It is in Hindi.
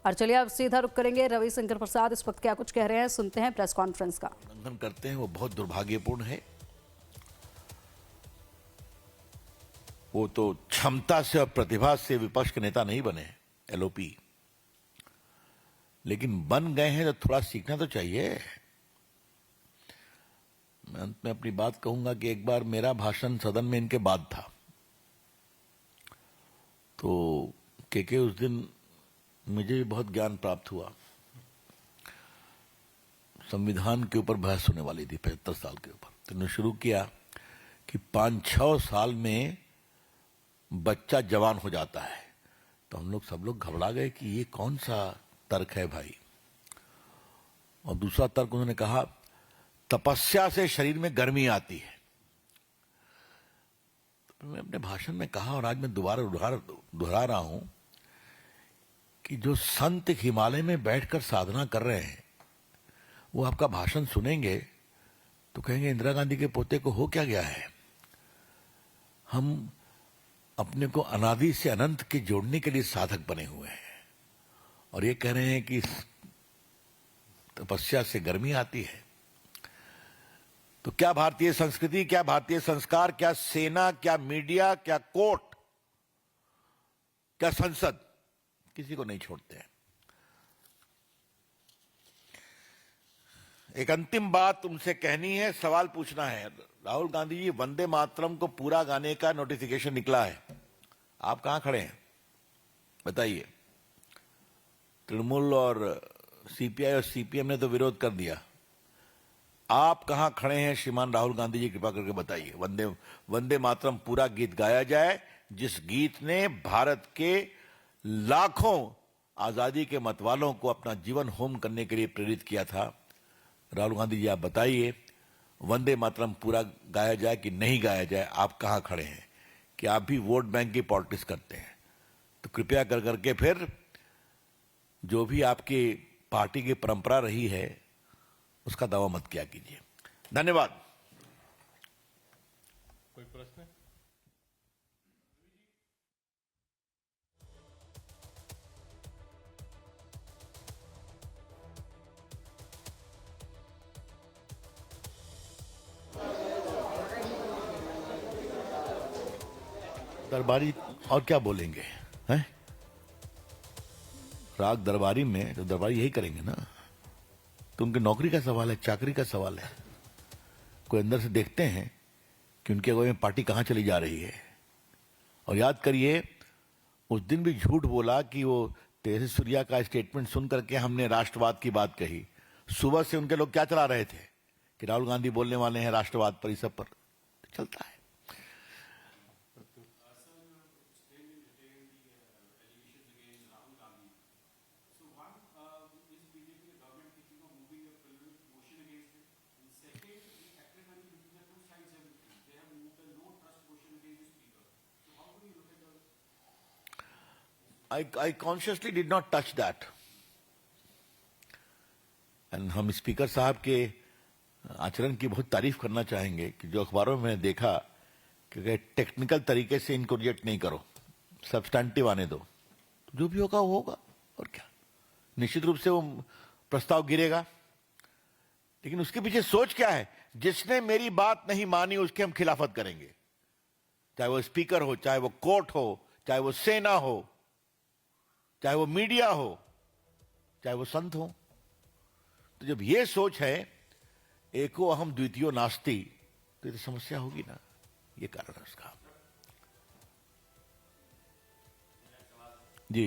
और चलिए अब सीधा रुख करेंगे रविशंकर प्रसाद इस वक्त क्या कुछ कह रहे हैं, सुनते हैं प्रेस कॉन्फ्रेंस का। उल्लंघन करते हैं वो बहुत दुर्भाग्यपूर्ण है। वो तो क्षमता से और प्रतिभा से विपक्ष के नेता नहीं बने, एलओपी, लेकिन बन गए हैं तो थोड़ा सीखना तो चाहिए। मैं अंत में अपनी बात कहूंगा कि एक बार मेरा भाषण सदन में इनके बाद था, तो के उस दिन मुझे भी बहुत ज्ञान प्राप्त हुआ। संविधान के ऊपर बहस होने वाली थी 75 साल के ऊपर, तो उन्होंने शुरू किया कि 5-6 साल में बच्चा जवान हो जाता है। तो हम लोग सब लोग घबरा गए कि ये कौन सा तर्क है भाई। और दूसरा तर्क उन्होंने कहा, तपस्या से शरीर में गर्मी आती है। तो मैं अपने भाषण में कहा और आज मैं दोबारा दोहरा रहा हूं कि जो संत हिमालय में बैठकर साधना कर रहे हैं वो आपका भाषण सुनेंगे तो कहेंगे इंदिरा गांधी के पोते को हो क्या गया है। हम अपने को अनादि से अनंत के जोड़ने के लिए साधक बने हुए हैं और ये कह रहे हैं कि तपस्या से गर्मी आती है। तो क्या भारतीय संस्कृति, क्या भारतीय संस्कार, क्या सेना, क्या मीडिया, क्या कोर्ट, क्या संसद किसी को नहीं छोड़ते हैं। एक अंतिम बात तुमसे कहनी है, सवाल पूछना है। राहुल गांधी जी, वंदे मातरम को पूरा गाने का नोटिफिकेशन निकला है, आप कहां खड़े हैं बताइए। तृणमूल और सीपीआई और सीपीएम ने तो विरोध कर दिया, आप कहां खड़े हैं श्रीमान राहुल गांधी जी, कृपा करके बताइए। वंदे मातरम पूरा गीत गाया जाए, जिस गीत ने भारत के लाखों आजादी के मतवालों को अपना जीवन होम करने के लिए प्रेरित किया था। राहुल गांधी जी, आप बताइए, वंदे मातरम पूरा गाया जाए कि नहीं गाया जाए, आप कहां खड़े हैं। कि आप भी वोट बैंक की पॉलिटिक्स करते हैं तो कृपया कर करके फिर जो भी आपकी पार्टी की परंपरा रही है उसका दावा मत किया कीजिए। धन्यवाद। कोई प्रश्न? दरबारी और क्या बोलेंगे हैं? राग दरबारी में तो दरबारी यही करेंगे ना। तो उनकी नौकरी का सवाल है, चाकरी का सवाल है। कोई अंदर से देखते हैं कि उनके अगुवाई में पार्टी कहां चली जा रही है। और याद करिए, उस दिन भी झूठ बोला कि वो तेजस्वी सूर्या का स्टेटमेंट सुन करके हमने राष्ट्रवाद की बात कही। सुबह से उनके लोग क्या चला रहे थे कि राहुल गांधी बोलने वाले हैं राष्ट्रवाद पर, इस सब पर चलता है। I consciously did not touch that. And हम स्पीकर साहब के आचरण की बहुत तारीफ करना चाहेंगे कि जो अखबारों में मैंने देखा कि टेक्निकल तरीके से इनको रिजेक्ट नहीं करो, सब्सटैंटिव आने दो, जो भी होगा वो होगा। और क्या, निश्चित रूप से वो प्रस्ताव गिरेगा, लेकिन उसके पीछे सोच क्या है। जिसने मेरी बात नहीं मानी उसके हम खिलाफत करेंगे, चाहे वो स्पीकर हो, चाहे वो कोर्ट हो, चाहे वो सेना हो, चाहे वो मीडिया हो, चाहे वो संत हो। तो जब ये सोच है एको अहम द्वितीयो नास्ति, तो ये तो समस्या होगी ना। ये कारण है उसका। जी।